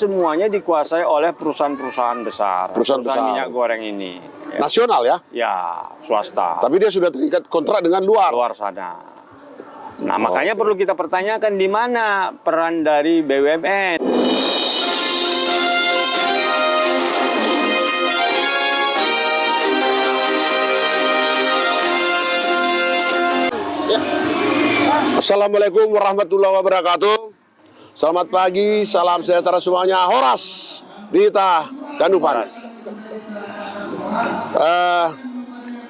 semuanya dikuasai oleh perusahaan-perusahaan besar. Perusahaan besar. Minyak goreng ini. Ya. Nasional ya? Ya, swasta. Tapi dia sudah terikat kontrak dengan luar. Luar sana. Nah, makanya perlu kita pertanyakan di mana peran dari BUMN. Assalamualaikum warahmatullahi wabarakatuh. Selamat pagi, salam sejahtera semuanya. Horas Dita Ganupan.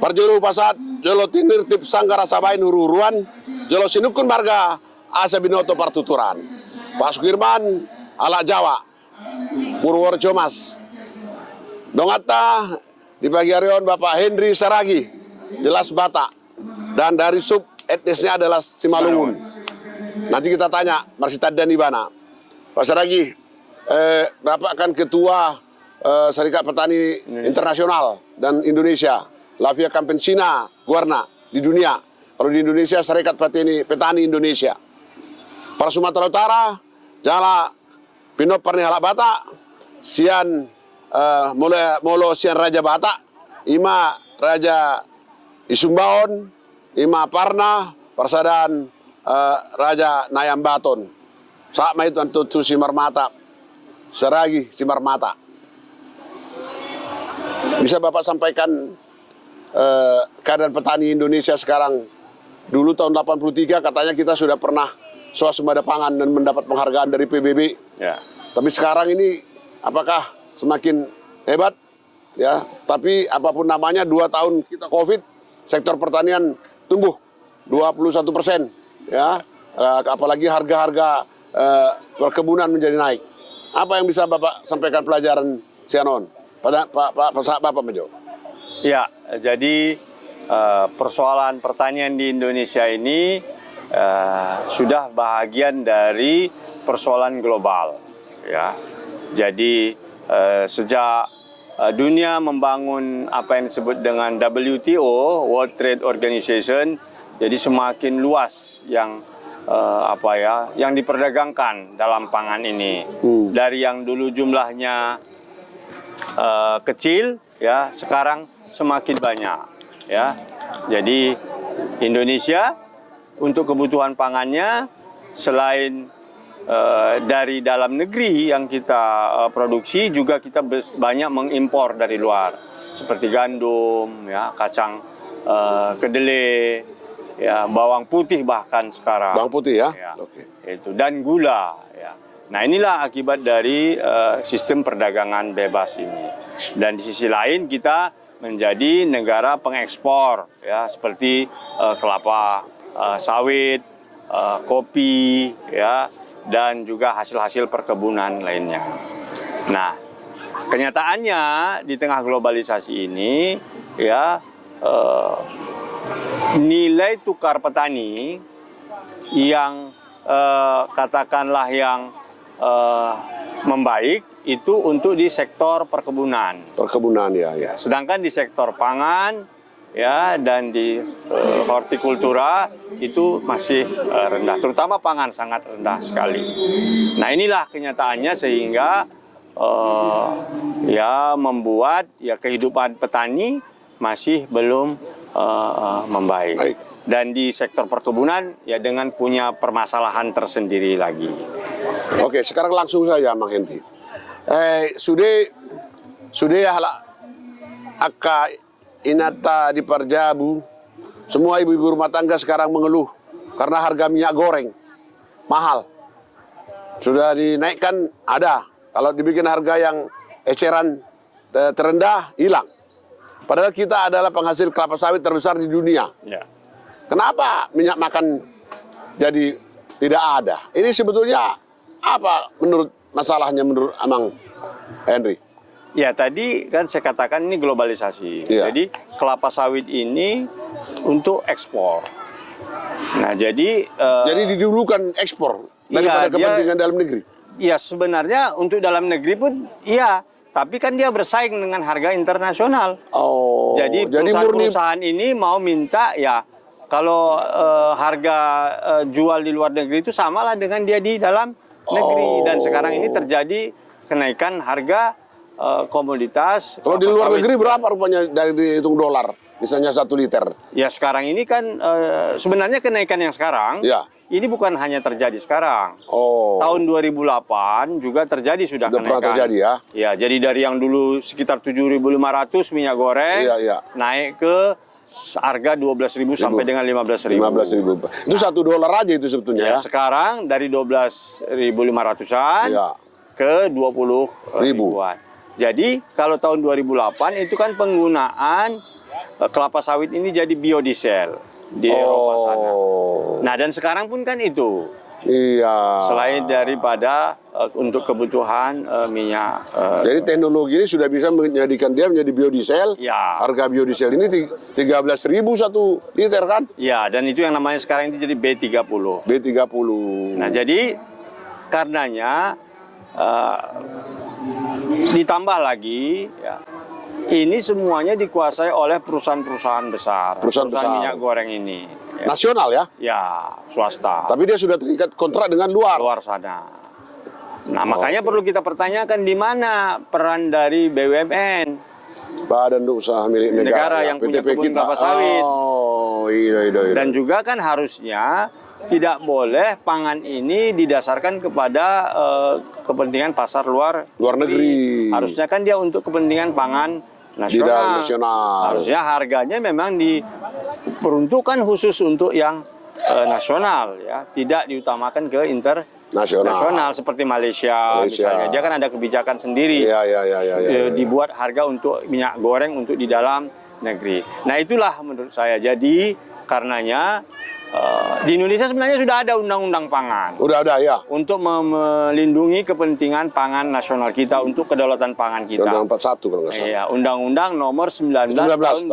Parjolo Pasat, Jolo Tinir Tip Sanggara Sabain Hururuan, Jolo Sinukun Marga Asa Binoto Partuturan. Pak Sukirman ala Jawa, Purworejo Mas. Dongata di pagi hari on Bapak Henry Saragi, jelas Batak. Dan dari sub etnisnya adalah Simalungun. Nanti kita tanya Marsitad dan Ibana. Pak Saragi, Bapak kan ketua Serikat Petani Internasional dan Indonesia, Lavia Campesina Guarna di dunia. Kalau di Indonesia Serikat Petani Indonesia. Para Sumatera Utara, Jala Pinop Parnihala Batak, Sian Molo Sian Raja Batak, Ima Raja Isumbaon, Ima Parna, Persadaan Raja Nayam Baton. Sama itu Antutu Simarmata, Saragi Simarmata. Bisa Bapak sampaikan keadaan petani Indonesia sekarang? Dulu tahun 83 katanya kita sudah pernah swasembada pangan dan mendapat penghargaan dari PBB. Ya. Tapi sekarang ini apakah semakin hebat? Ya, tapi apapun namanya 2 tahun kita COVID, sektor pertanian tumbuh 21%, ya, apalagi harga-harga perkebunan menjadi naik. Apa yang bisa Bapak sampaikan pelajaran Sianon? Pak Bapak Mejo. Ya, jadi persoalan pertanian di Indonesia ini sudah bahagian dari persoalan global. Ya, jadi sejak dunia membangun apa yang disebut dengan WTO, World Trade Organization, jadi semakin luas yang yang diperdagangkan dalam pangan ini. Dari yang dulu jumlahnya kecil, ya, sekarang semakin banyak, ya. Jadi Indonesia untuk kebutuhan pangannya selain dari dalam negeri yang kita produksi, juga kita banyak mengimpor dari luar seperti gandum, ya, kacang kedelai, ya, bawang putih bahkan sekarang. Bawang putih ya? Ya, itu, dan gula. Ya. Nah, inilah akibat dari sistem perdagangan bebas ini. Dan di sisi lain kita menjadi negara pengekspor, ya, seperti kelapa sawit, kopi, ya, dan juga hasil-hasil perkebunan lainnya. Nah, kenyataannya di tengah globalisasi ini, ya, nilai tukar petani yang katakanlah yang membaik itu untuk di sektor perkebunan. Perkebunan, ya, ya. Sedangkan di sektor pangan, ya, dan di hortikultura itu masih rendah, terutama pangan sangat rendah sekali. Nah, inilah kenyataannya sehingga ya membuat ya kehidupan petani masih belum membaik. Baik. Dan di sektor perkebunan ya dengan punya permasalahan tersendiri lagi. Oke, sekarang langsung saja Mang Hendy. Sudah hala akka inata di Parjabu, semua ibu-ibu rumah tangga sekarang mengeluh karena harga minyak goreng mahal. Sudah dinaikkan, ada. Kalau dibikin harga yang eceran terendah, hilang. Padahal kita adalah penghasil kelapa sawit terbesar di dunia. Ya. Kenapa minyak makan jadi tidak ada? Ini sebetulnya apa menurut masalahnya menurut Amang Henry? Ya, tadi kan saya katakan ini globalisasi. Ya. Jadi kelapa sawit ini untuk ekspor. Nah, jadi didulukan ekspor daripada kepentingan dalam negeri. Ya, sebenarnya untuk dalam negeri pun iya, tapi kan dia bersaing dengan harga internasional. Oh. Jadi perusahaan ini mau minta ya kalau harga jual di luar negeri itu samalah dengan dia di dalam negeri. Dan sekarang ini terjadi kenaikan harga komoditas. Kalau di luar negeri berapa rupanya dari dihitung dolar? Misalnya 1 liter. Ya sekarang ini kan sebenarnya kenaikan yang sekarang Ya. ini bukan hanya terjadi sekarang. Oh. Tahun 2008 juga terjadi sudah Sudah pernah kenaikan. terjadi ya? Ya, jadi dari yang dulu sekitar 7.500 minyak goreng Iya, iya. naik ke harga 12.000 sampai dengan 15.000. 15.000. Itu $1 aja itu sebetulnya Ya, ya. sekarang dari 12.500-an Ya. ke 20.000-an. Jadi kalau tahun 2008 itu kan penggunaan kelapa sawit ini jadi biodiesel di Eropa sana. Nah, dan sekarang pun kan itu. Iya. Selain daripada untuk kebutuhan minyak. Jadi teknologi ini sudah bisa menjadikan dia menjadi biodiesel. Ya. Harga biodiesel ini 13.000 1 liter kan? Ya, dan itu yang namanya sekarang itu jadi B30. B30. Nah, jadi karenanya ditambah lagi ya, ini semuanya dikuasai oleh perusahaan-perusahaan besar. Perusahaan besar. minyak goreng ini. Ya, Nasional ya? ya, swasta. Tapi dia sudah terikat kontrak dengan luar. Luar sana. Nah, makanya perlu kita pertanyakan di mana peran dari BUMN. Badan Usaha Milik Negara, Yang punya kebun kelapa sawit. Oh, iya. Dan juga kan harusnya tidak boleh pangan ini didasarkan kepada kepentingan pasar luar negeri. Harusnya kan dia untuk kepentingan pangan nasional. Harusnya harganya memang diperuntukkan khusus untuk yang nasional ya, tidak diutamakan ke internasional seperti Malaysia misalnya. Dia kan ada kebijakan sendiri. Iya. Dibuat harga untuk minyak goreng untuk di dalam negeri. Nah, itulah menurut saya. Jadi karenanya di Indonesia sebenarnya sudah ada undang-undang pangan. Udah ada ya. Untuk melindungi kepentingan pangan nasional kita, untuk kedaulatan pangan kita. Undang-Undang 41 kalau nggak salah. Iya, Undang-Undang nomor 19 tahun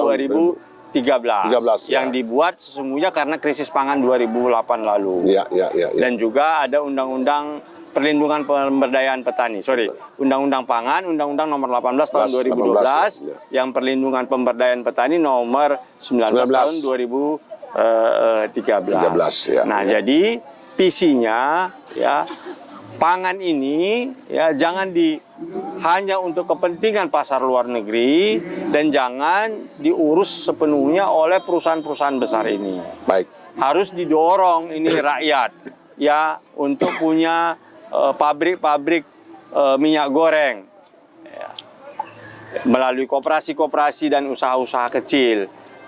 2013 yang dibuat sesungguhnya karena krisis pangan 2008 lalu. Iya. Dan juga ada Undang-Undang Perlindungan Pemberdayaan Petani. Undang-Undang Pangan, Undang-Undang nomor 18 tahun 2012 yang Perlindungan Pemberdayaan Petani nomor 19 tahun 2013. Ya, nah, jadi visinya ya, pangan ini ya jangan hanya untuk kepentingan pasar luar negeri dan jangan diurus sepenuhnya oleh perusahaan-perusahaan besar ini. Baik. Harus didorong ini rakyat ya untuk punya pabrik-pabrik minyak goreng ya, melalui koperasi-koperasi dan usaha-usaha kecil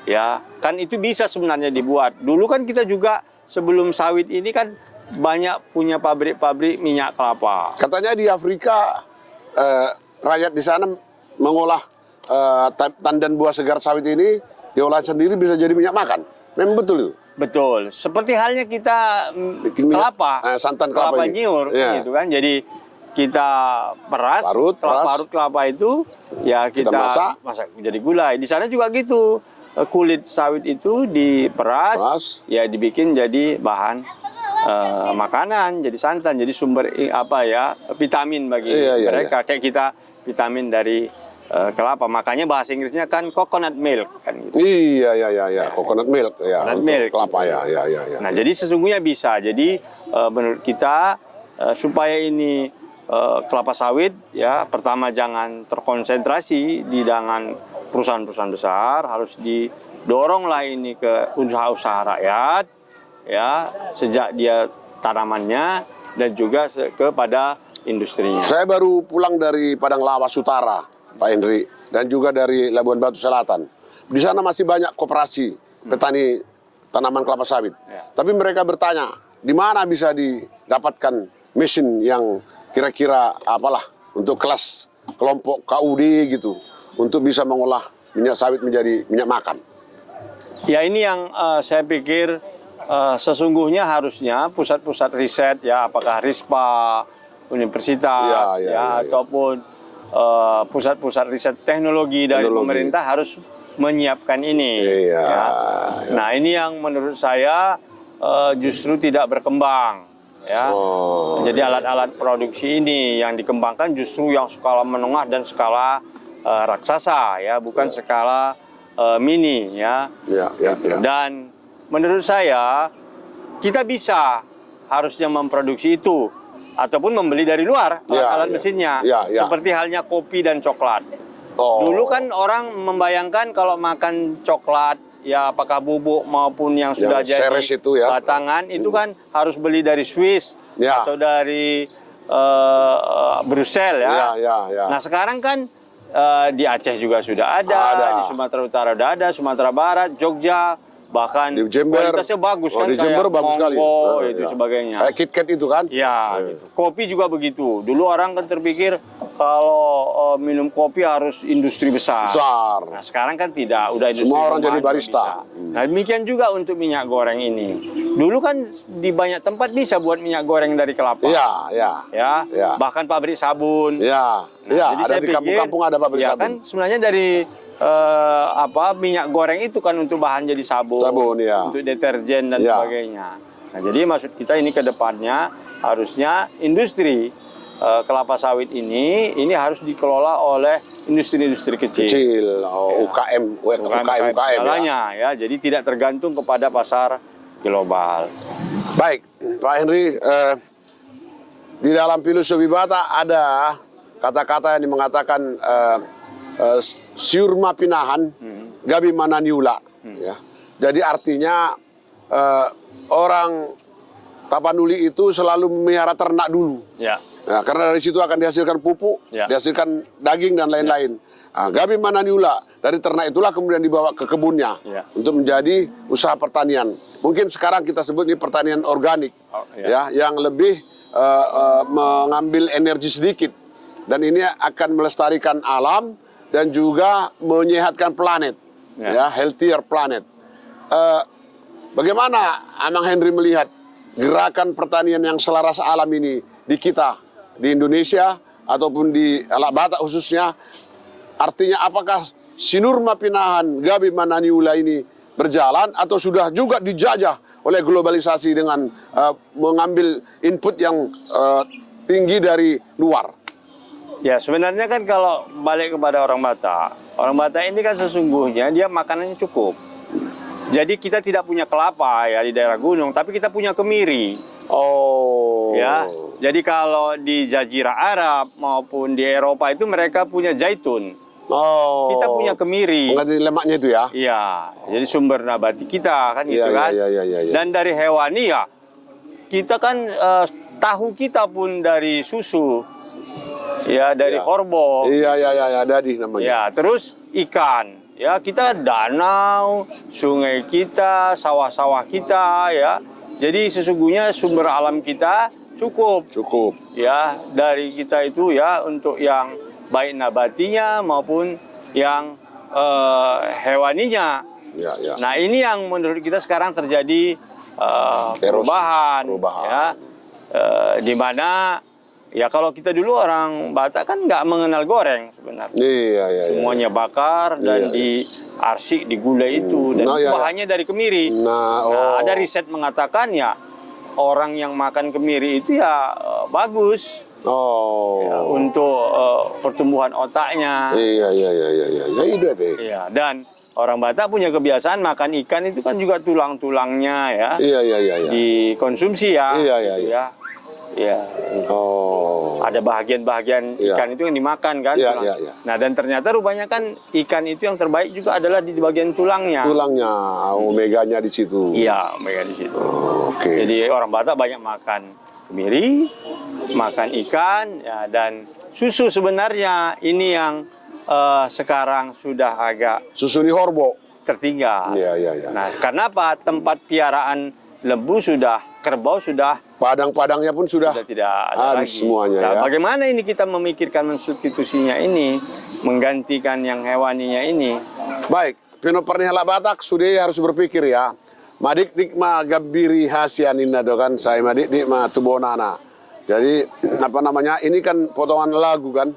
ya, kan itu bisa sebenarnya dibuat. Dulu kan kita juga sebelum sawit ini kan banyak punya pabrik-pabrik minyak kelapa. Katanya di Afrika rakyat di sana mengolah tandan buah segar sawit ini diolah sendiri bisa jadi minyak makan. Memang betul itu? Betul, seperti halnya kita kelapa, santan kelapa nyiur, gitu kan. Jadi kita peras, parut kelapa itu, ya kita masak jadi gulai. Di sana juga gitu, kulit sawit itu diperas, ya dibikin jadi bahan makanan, jadi santan, jadi sumber vitamin bagi mereka. Kayak kita vitamin dari kelapa, makanya bahasa Inggrisnya kan coconut milk kan gitu. Iya, coconut milk ya, coconut milk kelapa ya. Nah, jadi sesungguhnya bisa. Jadi menurut kita supaya ini kelapa sawit ya, pertama jangan terkonsentrasi di tangan perusahaan-perusahaan besar, harus didoronglah ini ke usaha-usaha rakyat ya, sejak dia tanamannya dan juga kepada industrinya. Saya baru pulang dari Padang Lawas Utara, Pak Henry, dan juga dari Labuan Batu Selatan. Di sana masih banyak koperasi petani tanaman kelapa sawit. Ya. Tapi mereka bertanya, di mana bisa didapatkan mesin yang kira-kira untuk kelas kelompok KUD gitu, untuk bisa mengolah minyak sawit menjadi minyak makan. Ya, ini yang saya pikir sesungguhnya harusnya pusat-pusat riset ya, apakah RISPA, universitas ataupun pusat-pusat riset teknologi dari pemerintah harus menyiapkan ini. Nah, ini yang menurut saya justru tidak berkembang ya. Jadi alat-alat produksi ini yang dikembangkan justru yang skala menengah dan skala raksasa ya, bukan skala mini ya. Dan menurut saya kita bisa harusnya memproduksi itu ataupun membeli dari luar alat mesinnya. Seperti halnya kopi dan coklat. Dulu kan orang membayangkan kalau makan coklat, ya apakah bubuk maupun yang sudah jadi itu, batangan, itu kan harus beli dari Swiss atau dari Brussels Nah sekarang kan di Aceh juga sudah ada, di Sumatera Utara sudah ada, Sumatera Barat, Jogja, bahkan di Jember, kualitasnya bagus kan, di Jember bagus sekali. Itu sebagainya. Kayak KitKat itu kan? Gitu. Kopi juga begitu. Dulu orang kan terpikir kalau minum kopi harus industri besar. Nah, sekarang kan tidak, udah industri semua orang jadi barista. Nah, demikian juga untuk minyak goreng ini. Dulu kan di banyak tempat bisa buat minyak goreng dari kelapa. Bahkan pabrik sabun. Nah, jadi ada saya di pikir, kampung-kampung ada pabrik sabun. Kan sebenarnya dari minyak goreng itu kan untuk bahan jadi sabun, untuk deterjen dan sebagainya. Nah, jadi maksud kita ini ke depannya harusnya industri kelapa sawit ini harus dikelola oleh industri-industri kecil. UKM ya. Jadi tidak tergantung kepada pasar global. Baik, Pak Henry, di dalam filosofi Batak ada kata-kata yang mengatakan siurma pinahan, gabi mananiula. Jadi artinya orang Tapanuli itu selalu memelihara ternak dulu. Nah, karena dari situ akan dihasilkan pupuk, dihasilkan daging dan lain-lain. Gabi mananiula, dari ternak itulah kemudian dibawa ke kebunnya untuk menjadi usaha pertanian. Mungkin sekarang kita sebut ini pertanian organik, yang lebih mengambil energi sedikit, dan ini akan melestarikan alam dan juga menyehatkan planet, healthier planet. Bagaimana Amang Henry melihat gerakan pertanian yang selaras alam ini di kita, di Indonesia ataupun di Alak Batak khususnya? Artinya apakah Sinurma Pinahan Gabi Mananiula ini berjalan atau sudah juga dijajah oleh globalisasi dengan mengambil input yang tinggi dari luar? Ya, sebenarnya kan kalau balik kepada orang Batak ini kan sesungguhnya dia makanannya cukup. Jadi kita tidak punya kelapa ya di daerah gunung, tapi kita punya kemiri. Ya, jadi kalau di Jazirah Arab maupun di Eropa itu mereka punya zaitun. Kita punya kemiri. Mengganti lemaknya itu ya? Iya, jadi sumber nabati kita kan gitu kan. Dan dari hewani ya, kita kan tahu kita pun dari susu. Ya, dari korbo. Dadih namanya. Ya, terus ikan. Ya, kita danau, sungai kita, sawah-sawah kita, ya. Jadi sesungguhnya sumber alam kita cukup. Ya, dari kita itu ya untuk yang baik nabatinya maupun yang hewaninya. Nah, ini yang menurut kita sekarang terjadi perubahan. Ya, di mana ya kalau kita dulu orang Batak kan nggak mengenal goreng sebenarnya. Semuanya bakar dan diarsik, digulai itu. Dan bahannya dari kemiri. Ada riset mengatakan ya orang yang makan kemiri itu ya bagus. Ya, untuk pertumbuhan otaknya. Dan orang Batak punya kebiasaan makan ikan itu kan juga tulang-tulangnya ya. Dikonsumsi ya. Ada bagian-bagian ikan itu yang dimakan kan. Nah, dan ternyata rupanya kan ikan itu yang terbaik juga adalah di bagian tulangnya. Omeganya di situ. Iya, omega di situ. Jadi orang Batak banyak makan kemiri, makan ikan, ya, dan susu sebenarnya ini yang sekarang sudah agak susu di horbo tertinggal. Nah, karena apa? Tempat piaraan lembu sudah, kerbau sudah, padang-padangnya pun sudah tidak ada lagi. Semuanya. Nah, bagaimana ini kita memikirkan mensubstitusinya ini, menggantikan yang hewaninya ini? Baik, Pino Pernihala Batak sudah harus berpikir ya. Madik dikma gabiri hasianina kan, saya madik dikma tubonana. Jadi apa namanya? Ini kan potongan lagu kan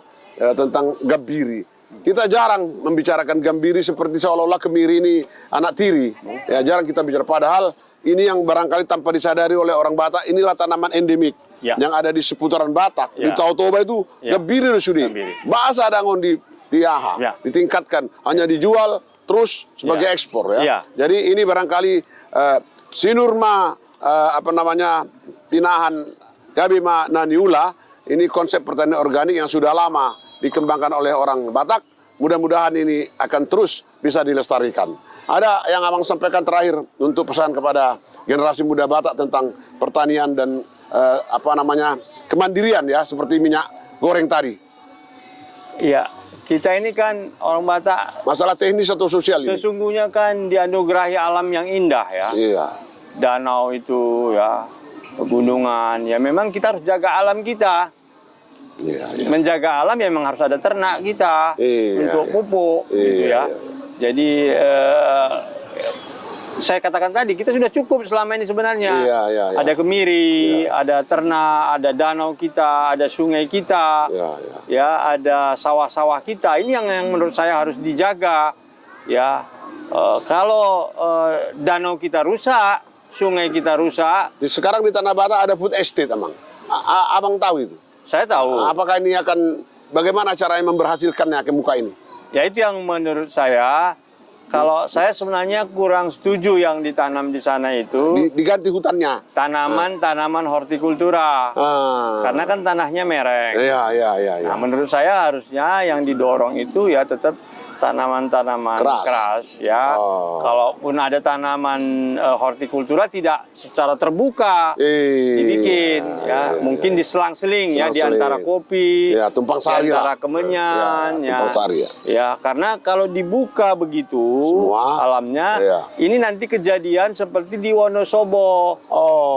tentang gabiri. Kita jarang membicarakan gambiri seperti seolah-olah kemiri ini anak tiri. Ya, jarang kita bicara. Padahal ini yang barangkali tanpa disadari oleh orang Batak, inilah tanaman endemik yang ada di seputaran Batak. Di Tautoba itu gambiri sudah. Bahasa dangon di AHA, ditingkatkan, hanya dijual terus sebagai ekspor ya. Jadi ini barangkali Sinurma apa namanya Pinahan Kabima Naniula, ini konsep pertanian organik yang sudah lama dikembangkan oleh orang Batak. Mudah-mudahan ini akan terus bisa dilestarikan. Ada yang Abang sampaikan terakhir untuk pesan kepada generasi muda Batak tentang pertanian dan kemandirian ya, seperti minyak goreng tadi. Iya, kita ini kan orang Batak. Masalah teknis atau sosial ini? Sesungguhnya kan dianugerahi alam yang indah ya. Iya. Danau itu ya, pegunungan. Ya memang kita harus jaga alam kita. Iya, iya. Menjaga alam ya memang harus ada ternak kita untuk pupuk gitu ya. Jadi saya katakan tadi kita sudah cukup selama ini sebenarnya. Ada kemiri, ada ternak, ada danau kita, ada sungai kita, ya ada sawah-sawah kita. Ini yang menurut saya harus dijaga. Ya, kalau danau kita rusak, sungai kita rusak. Sekarang di Tanah Batak ada food estate, Abang. Abang tahu itu? Saya tahu. Apakah ini akan, bagaimana caranya memberhasilkannya ke muka ini? Ya itu yang menurut saya, kalau saya sebenarnya kurang setuju yang ditanam di sana itu. Diganti hutannya? Tanaman hortikultura. Karena kan tanahnya mereng. Iya. Nah, menurut saya harusnya yang didorong itu ya tetap tanaman-tanaman keras ya. Kalaupun ada tanaman hortikultura tidak secara terbuka dibikin ya. Mungkin diselang-seling ya di antara kopi, tumpang sari, di antara kemenyan ya. Karena kalau dibuka begitu semua alamnya ini nanti kejadian seperti di Wonosobo,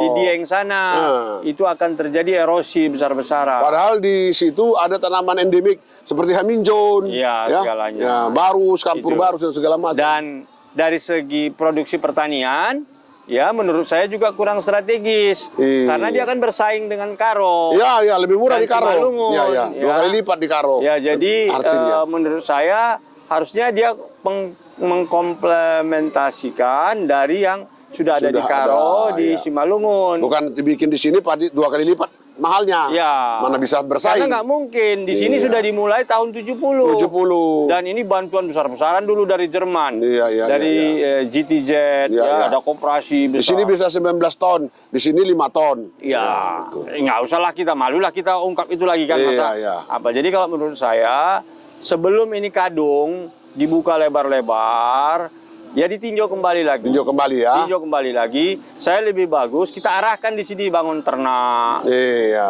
di Dieng sana. Itu akan terjadi erosi besar-besaran. Padahal di situ ada tanaman endemik seperti haminjon, segalanya. Barus, kampur barus dan segala macam. Dan dari segi produksi pertanian, ya menurut saya juga kurang strategis. Karena dia akan bersaing dengan Karo. Iya, lebih murah di Karo. Iya, 2 kali lipat di Karo. Ya, jadi menurut saya harusnya dia mengkomplementasikan dari yang sudah ada di Karo, di Simalungun. Bukan dibikin di sini 2 kali lipat mahalnya. Mana bisa bersaing. Karena nggak mungkin. Di sini sudah dimulai tahun 70. Dan ini bantuan besar-besaran dulu dari Jerman. Dari GTZ, ada koperasi besar. Di sini bisa 19 ton, di sini 5 ton. Nggak usah lah kita, malulah kita ungkap itu lagi kan. Jadi kalau menurut saya, sebelum ini kadung dibuka lebar-lebar, ya ditinjau kembali lagi. Tinjau kembali lagi. Saya lebih bagus kita arahkan di sini bangun ternak.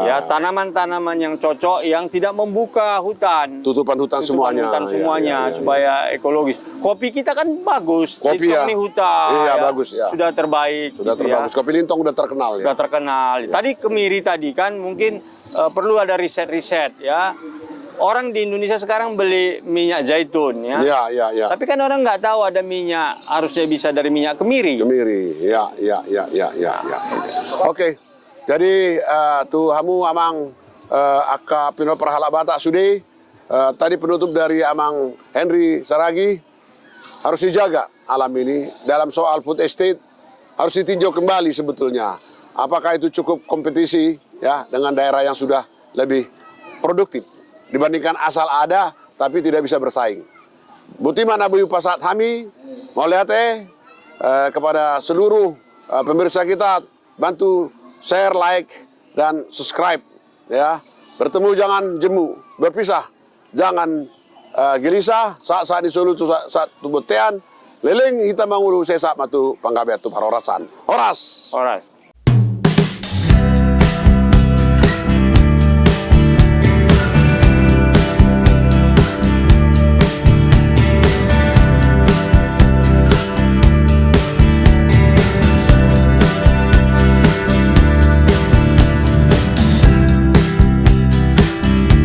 Ya, tanaman-tanaman yang cocok yang tidak membuka hutan. Tutupan hutan semuanya. Supaya ekologis. Kopi kita kan bagus. Kopi hutan. Bagus ya. Sudah terbaik. Terbagus. Kopi Lintong udah terkenal ya. Sudah terkenal. Tadi kemiri tadi kan mungkin perlu ada riset-riset ya. Orang di Indonesia sekarang beli minyak zaitun ya. Tapi kan orang nggak tahu ada minyak, harusnya bisa dari minyak kemiri. Ya. Oke. Jadi tuh hamu amang aka pino perhala Batak sudah. Tadi penutup dari Amang Henry Saragi, harus dijaga alam ini. Dalam soal food estate harus ditinjau kembali sebetulnya. Apakah itu cukup kompetisi ya dengan daerah yang sudah lebih produktif dibandingkan asal ada tapi tidak bisa bersaing. Butiman Abu Pasat Hami mau lihat kepada seluruh pemirsa kita, bantu share, like dan subscribe ya. Bertemu jangan jemu, berpisah jangan gelisah. Saat di Solo saat tubuh tean leling kita mangulu sesak matu panggabe tu parorasan. Oras.